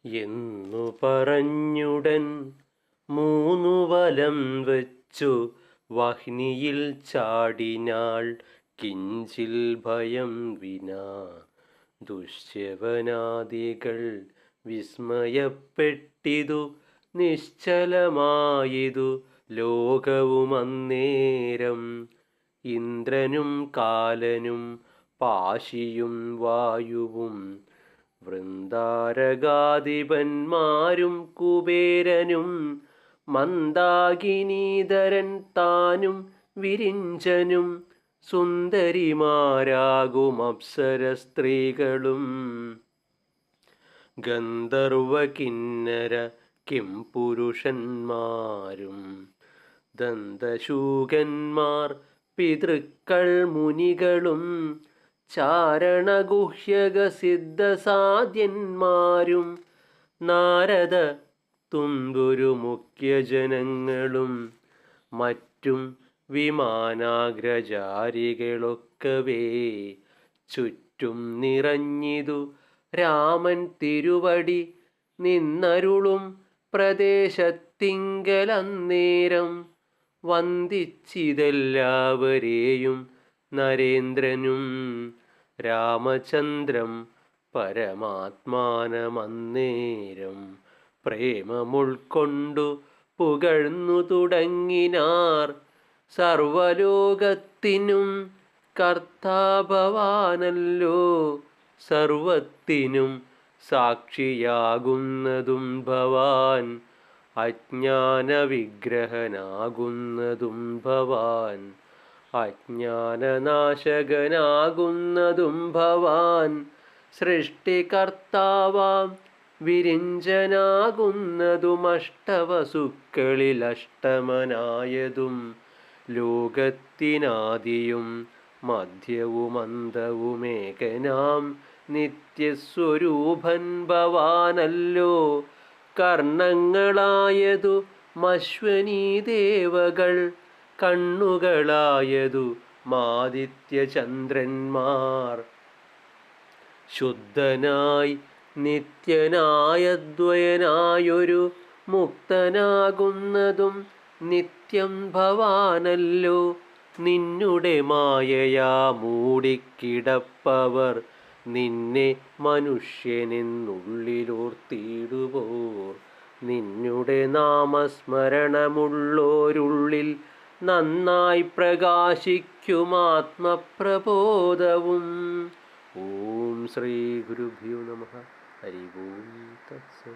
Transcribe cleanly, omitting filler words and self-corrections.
എന്നു പറഞ്ഞുടൻ മൂന്നു വലം വച്ചു വഹ്നിയിൽ ചാടിനാൾ കിഞ്ചിൽ ഭയം വിനാ. ദുഷ്യവനാദികൾ വിസ്മയപ്പെട്ടിതു നിശ്ചലമായിതു ലോകവുമന്നേരം. ഇന്ദ്രനും കാലനും പാശിയും വായുവും വൃന്ദാരകാധിപന്മാരും കുബേരനും മന്ദാകിനീധരൻ താനും വിരിഞ്ചനും സുന്ദരിമാരാകും അപ്സര സ്ത്രീകളും ഗന്ധർവ കിന്നര കിംപുരുഷന്മാരും ദന്തശൂകന്മാർ പിതൃക്കൾ മുനികളും ചാരണഗുഹ്യകസിദ്ധസാധ്യന്മാരും നാരദ തുമ്പുരു മുഖ്യജനങ്ങളും മറ്റും വിമാനാഗ്രചാരികളൊക്കവേ ചുറ്റും നിറഞ്ഞിതു രാമൻ തിരുവടി നിന്നരുളും പ്രദേശത്തിങ്കലന്നേരം. വന്ദിച്ചിതെല്ലാവരെയും നരേന്ദ്രനും രാമചന്ദ്രം പരമാത്മാനമന്നേരം പ്രേമമുൾക്കൊണ്ടു പുകഴ്ന്നു തുടങ്ങിനാർ. സർവലോകത്തിനും കർത്താഭവാനല്ലോ, സർവത്തിനും സാക്ഷിയാകുന്നതും ഭവാൻ, അജ്ഞാനവിഗ്രഹനാകുന്നതും ഭവാൻ, അജ്ഞാനനാശകനാകുന്നതും ഭവാൻ, സൃഷ്ടികർത്താവാം വിരിഞ്ചനാകുന്നതും അഷ്ടവസുക്കളിൽ അഷ്ടമനായതും ലോകത്തിനാദിയും മധ്യവുമന്തവുമേകനാം നിത്യസ്വരൂപൻ ഭവാനല്ലോ. കർണങ്ങളായതു മശ്വനീ ദേവകൾ, കണ്ണുകളായതു മാദിത്യചന്ദ്രന്മാർ. ശുദ്ധനായി നിത്യനായദ്വയനായൊരു മുക്തനാകുന്നതും നിത്യം ഭവാനല്ലോ. നിന്നുടെ മായയാ മൂടിക്കിടപ്പവർ നിന്നെ മനുഷ്യനെന്നുള്ളിലോർത്തിടുവോർ. നിന്നുടെ നാമസ്മരണമുള്ളോരുള്ളിൽ നന്നായി പ്രകാശിക്കും ആത്മപ്രബോധവും. ഓം ശ്രീ ഗുരുഭ്യോ നമഃ. ഹരി ഓം തത്സത്.